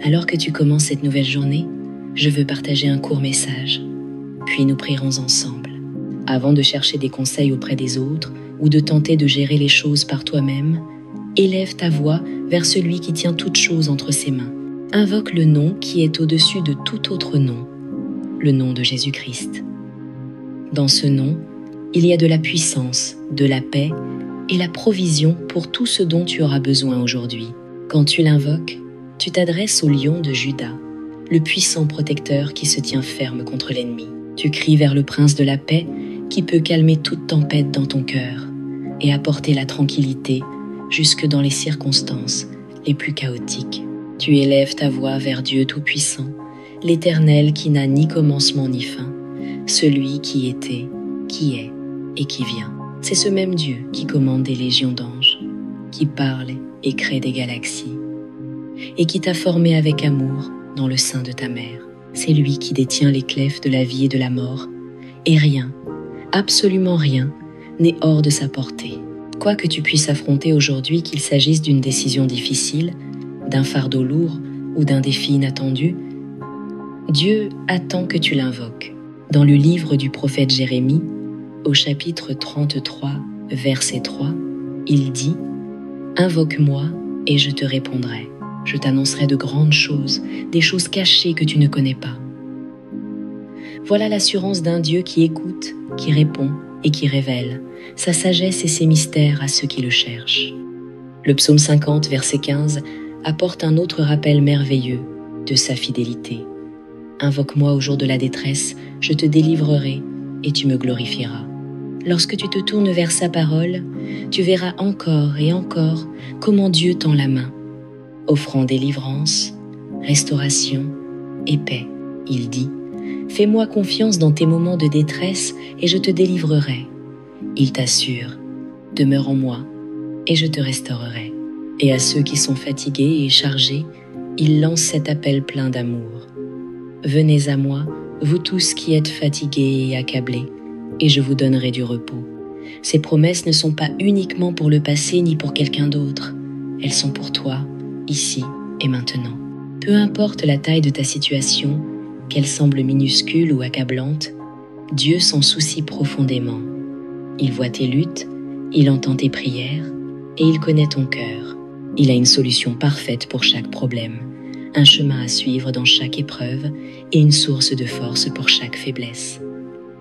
Alors que tu commences cette nouvelle journée, je veux partager un court message, puis nous prierons ensemble. Avant de chercher des conseils auprès des autres ou de tenter de gérer les choses par toi-même, élève ta voix vers celui qui tient toutes choses entre ses mains. Invoque le nom qui est au-dessus de tout autre nom, le nom de Jésus-Christ. Dans ce nom, il y a de la puissance, de la paix et la provision pour tout ce dont tu auras besoin aujourd'hui. Quand tu l'invoques, tu t'adresses au lion de Juda, le puissant protecteur qui se tient ferme contre l'ennemi. Tu cries vers le prince de la paix qui peut calmer toute tempête dans ton cœur et apporter la tranquillité jusque dans les circonstances les plus chaotiques. Tu élèves ta voix vers Dieu Tout-Puissant, l'Éternel qui n'a ni commencement ni fin, celui qui était, qui est et qui vient. C'est ce même Dieu qui commande des légions d'anges, qui parle et crée des galaxies, et qui t'a formé avec amour dans le sein de ta mère. C'est lui qui détient les clefs de la vie et de la mort, et rien, absolument rien, n'est hors de sa portée. Quoi que tu puisses affronter aujourd'hui, qu'il s'agisse d'une décision difficile, d'un fardeau lourd ou d'un défi inattendu, Dieu attend que tu l'invoques. Dans le livre du prophète Jérémie, au chapitre 33, verset 3, il dit « Invoque-moi et je te répondrai. Je t'annoncerai de grandes choses, des choses cachées que tu ne connais pas. » Voilà l'assurance d'un Dieu qui écoute, qui répond et qui révèle sa sagesse et ses mystères à ceux qui le cherchent. Le psaume 50, verset 15, apporte un autre rappel merveilleux de sa fidélité. « Invoque-moi au jour de la détresse, je te délivrerai et tu me glorifieras. » Lorsque tu te tournes vers sa parole, tu verras encore et encore comment Dieu tend la main, offrant délivrance, restauration et paix. Il dit « Fais-moi confiance dans tes moments de détresse et je te délivrerai. » Il t'assure « Demeure en moi et je te restaurerai. » Et à ceux qui sont fatigués et chargés, il lance cet appel plein d'amour. « Venez à moi, vous tous qui êtes fatigués et accablés, et je vous donnerai du repos. » Ces promesses ne sont pas uniquement pour le passé ni pour quelqu'un d'autre. Elles sont pour toi, ici et maintenant. Peu importe la taille de ta situation, qu'elle semble minuscule ou accablante, Dieu s'en soucie profondément. Il voit tes luttes, il entend tes prières et il connaît ton cœur. Il a une solution parfaite pour chaque problème, un chemin à suivre dans chaque épreuve et une source de force pour chaque faiblesse.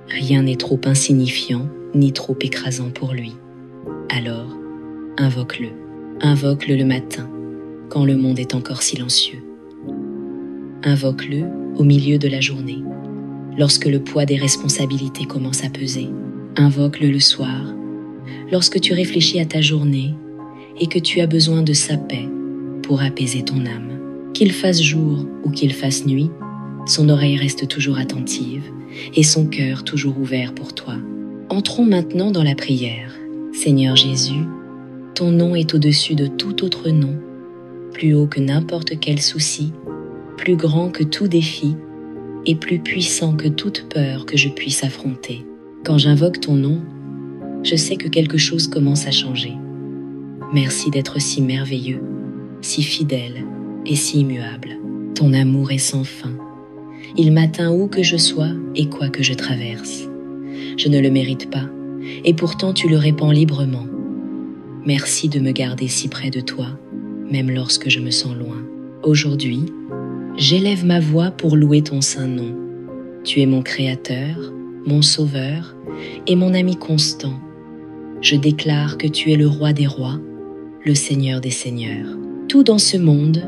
Rien n'est trop insignifiant ni trop écrasant pour lui. Alors, invoque-le. Invoque-le le matin, quand le monde est encore silencieux. Invoque-le au milieu de la journée, lorsque le poids des responsabilités commence à peser. Invoque-le le soir, lorsque tu réfléchis à ta journée et que tu as besoin de sa paix pour apaiser ton âme. Qu'il fasse jour ou qu'il fasse nuit, son oreille reste toujours attentive et son cœur toujours ouvert pour toi. Entrons maintenant dans la prière. Seigneur Jésus, ton nom est au-dessus de tout autre nom, plus haut que n'importe quel souci, plus grand que tout défi et plus puissant que toute peur que je puisse affronter. Quand j'invoque ton nom, je sais que quelque chose commence à changer. Merci d'être si merveilleux, si fidèle et si immuable. Ton amour est sans fin. Il m'atteint où que je sois et quoi que je traverse. Je ne le mérite pas, et pourtant tu le répands librement. Merci de me garder si près de toi, même lorsque je me sens loin. Aujourd'hui, j'élève ma voix pour louer ton saint nom. Tu es mon Créateur, mon Sauveur et mon ami constant. Je déclare que tu es le Roi des rois, le Seigneur des seigneurs. Tout dans ce monde,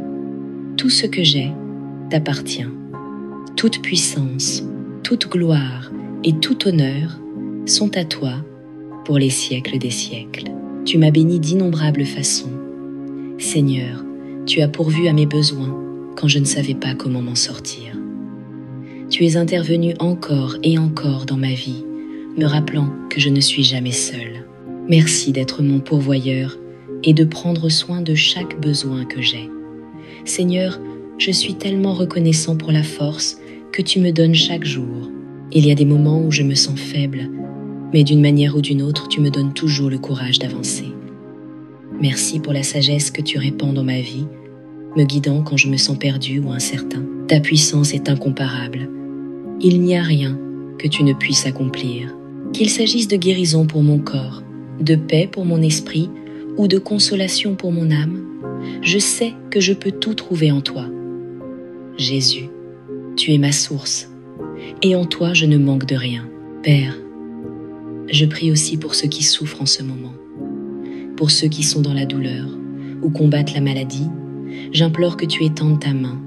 tout ce que j'ai, t'appartient. Toute puissance, toute gloire et tout honneur sont à toi pour les siècles des siècles. Tu m'as béni d'innombrables façons. Seigneur, tu as pourvu à mes besoins quand je ne savais pas comment m'en sortir. Tu es intervenu encore et encore dans ma vie, me rappelant que je ne suis jamais seul. Merci d'être mon pourvoyeur et de prendre soin de chaque besoin que j'ai. Seigneur, je suis tellement reconnaissant pour la force que tu me donnes chaque jour. Il y a des moments où je me sens faible, mais d'une manière ou d'une autre, tu me donnes toujours le courage d'avancer. Merci pour la sagesse que tu répands dans ma vie me guidant quand je me sens perdu ou incertain. Ta puissance est incomparable. Il n'y a rien que tu ne puisses accomplir. Qu'il s'agisse de guérison pour mon corps, de paix pour mon esprit ou de consolation pour mon âme, je sais que je peux tout trouver en toi. Jésus, tu es ma source, et en toi je ne manque de rien. Père, je prie aussi pour ceux qui souffrent en ce moment, pour ceux qui sont dans la douleur ou combattent la maladie. J'implore que tu étendes ta main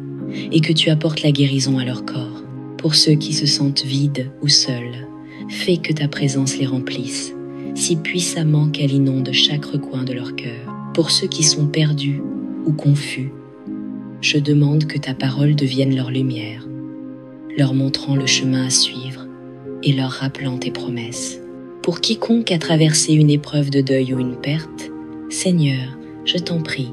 et que tu apportes la guérison à leur corps. Pour ceux qui se sentent vides ou seuls, fais que ta présence les remplisse, si puissamment qu'elle inonde chaque recoin de leur cœur. Pour ceux qui sont perdus ou confus, je demande que ta parole devienne leur lumière, leur montrant le chemin à suivre et leur rappelant tes promesses. Pour quiconque a traversé une épreuve de deuil ou une perte, Seigneur, je t'en prie,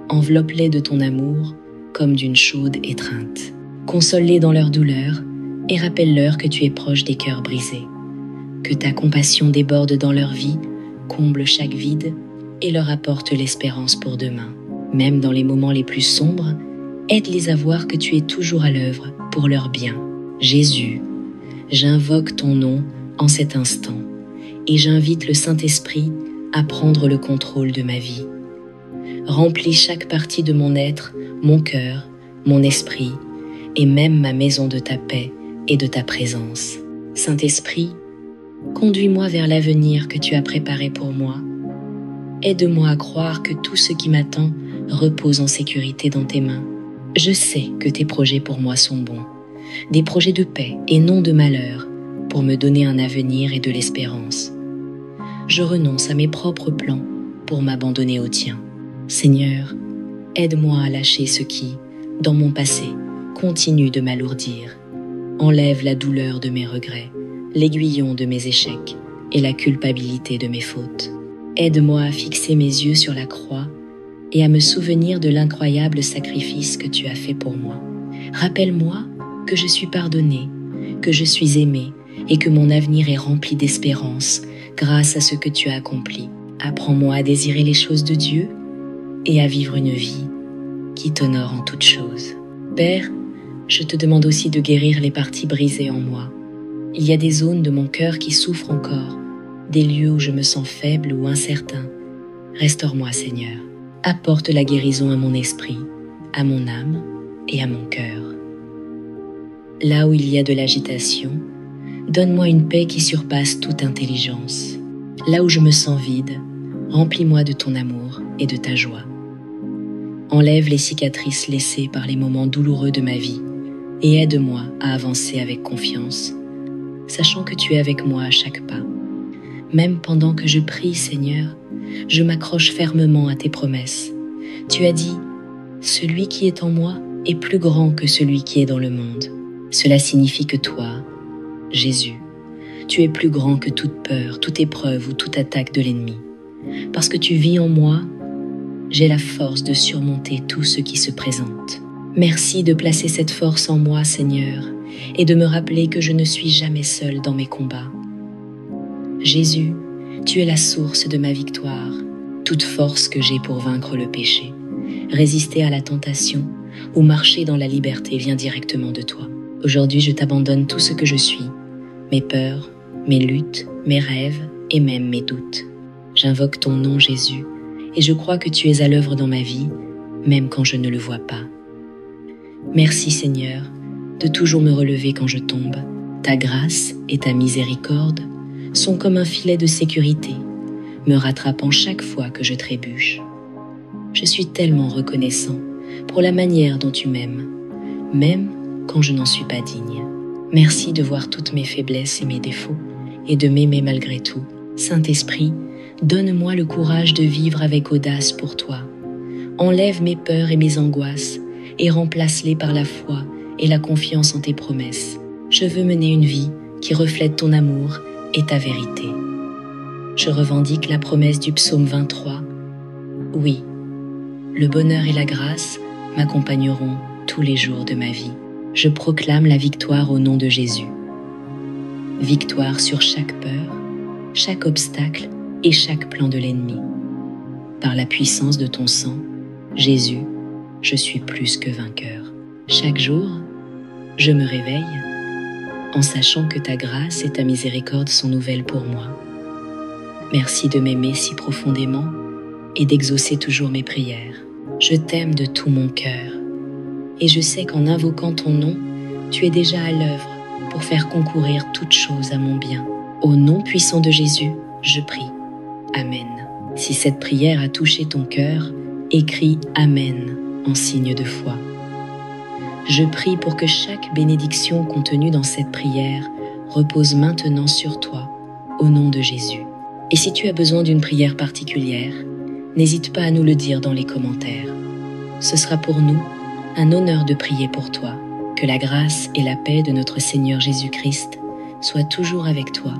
enveloppe-les de ton amour comme d'une chaude étreinte. Console-les dans leur douleur et rappelle-leur que tu es proche des cœurs brisés, que ta compassion déborde dans leur vie, comble chaque vide et leur apporte l'espérance pour demain. Même dans les moments les plus sombres, aide-les à voir que tu es toujours à l'œuvre pour leur bien. Jésus, j'invoque ton nom en cet instant et j'invite le Saint-Esprit à prendre le contrôle de ma vie. Remplis chaque partie de mon être, mon cœur, mon esprit et même ma maison de ta paix et de ta présence. Saint-Esprit, conduis-moi vers l'avenir que tu as préparé pour moi. Aide-moi à croire que tout ce qui m'attend repose en sécurité dans tes mains. Je sais que tes projets pour moi sont bons, des projets de paix et non de malheur, pour me donner un avenir et de l'espérance. Je renonce à mes propres plans pour m'abandonner aux tiens. Seigneur, aide-moi à lâcher ce qui, dans mon passé, continue de m'alourdir. Enlève la douleur de mes regrets, l'aiguillon de mes échecs et la culpabilité de mes fautes. Aide-moi à fixer mes yeux sur la croix et à me souvenir de l'incroyable sacrifice que tu as fait pour moi. Rappelle-moi que je suis pardonné, que je suis aimé et que mon avenir est rempli d'espérance grâce à ce que tu as accompli. Apprends-moi à désirer les choses de Dieu et à vivre une vie qui t'honore en toutes choses. Père, je te demande aussi de guérir les parties brisées en moi. Il y a des zones de mon cœur qui souffrent encore, des lieux où je me sens faible ou incertain. Restaure-moi, Seigneur. Apporte la guérison à mon esprit, à mon âme et à mon cœur. Là où il y a de l'agitation, donne-moi une paix qui surpasse toute intelligence. Là où je me sens vide, remplis-moi de ton amour et de ta joie. Enlève les cicatrices laissées par les moments douloureux de ma vie et aide-moi à avancer avec confiance, sachant que tu es avec moi à chaque pas. Même pendant que je prie, Seigneur, je m'accroche fermement à tes promesses. Tu as dit, « Celui qui est en moi est plus grand que celui qui est dans le monde. » Cela signifie que toi, Jésus, tu es plus grand que toute peur, toute épreuve ou toute attaque de l'ennemi. Parce que tu vis en moi, j'ai la force de surmonter tout ce qui se présente. Merci de placer cette force en moi, Seigneur, et de me rappeler que je ne suis jamais seul dans mes combats. Jésus, tu es la source de ma victoire, toute force que j'ai pour vaincre le péché, résister à la tentation ou marcher dans la liberté vient directement de toi. Aujourd'hui, je t'abandonne tout ce que je suis, mes peurs, mes luttes, mes rêves et même mes doutes. J'invoque ton nom, Jésus, et je crois que tu es à l'œuvre dans ma vie, même quand je ne le vois pas. Merci, Seigneur, de toujours me relever quand je tombe. Ta grâce et ta miséricorde sont comme un filet de sécurité, me rattrapant chaque fois que je trébuche. Je suis tellement reconnaissant pour la manière dont tu m'aimes, même quand je n'en suis pas digne. Merci de voir toutes mes faiblesses et mes défauts, et de m'aimer malgré tout. Saint-Esprit, donne-moi le courage de vivre avec audace pour toi. Enlève mes peurs et mes angoisses, et remplace-les par la foi et la confiance en tes promesses. Je veux mener une vie qui reflète ton amour et ta vérité. Je revendique la promesse du psaume 23. Oui, le bonheur et la grâce m'accompagneront tous les jours de ma vie. Je proclame la victoire au nom de Jésus. Victoire sur chaque peur, chaque obstacle et chaque plan de l'ennemi. Par la puissance de ton sang, Jésus, je suis plus que vainqueur. Chaque jour, je me réveille en sachant que ta grâce et ta miséricorde sont nouvelles pour moi. Merci de m'aimer si profondément et d'exaucer toujours mes prières. Je t'aime de tout mon cœur et je sais qu'en invoquant ton nom, tu es déjà à l'œuvre pour faire concourir toutes choses à mon bien. Au nom puissant de Jésus, je prie. Amen. Si cette prière a touché ton cœur, écris Amen en signe de foi. Je prie pour que chaque bénédiction contenue dans cette prière repose maintenant sur toi, au nom de Jésus. Et si tu as besoin d'une prière particulière, n'hésite pas à nous le dire dans les commentaires. Ce sera pour nous un honneur de prier pour toi. Que la grâce et la paix de notre Seigneur Jésus-Christ soient toujours avec toi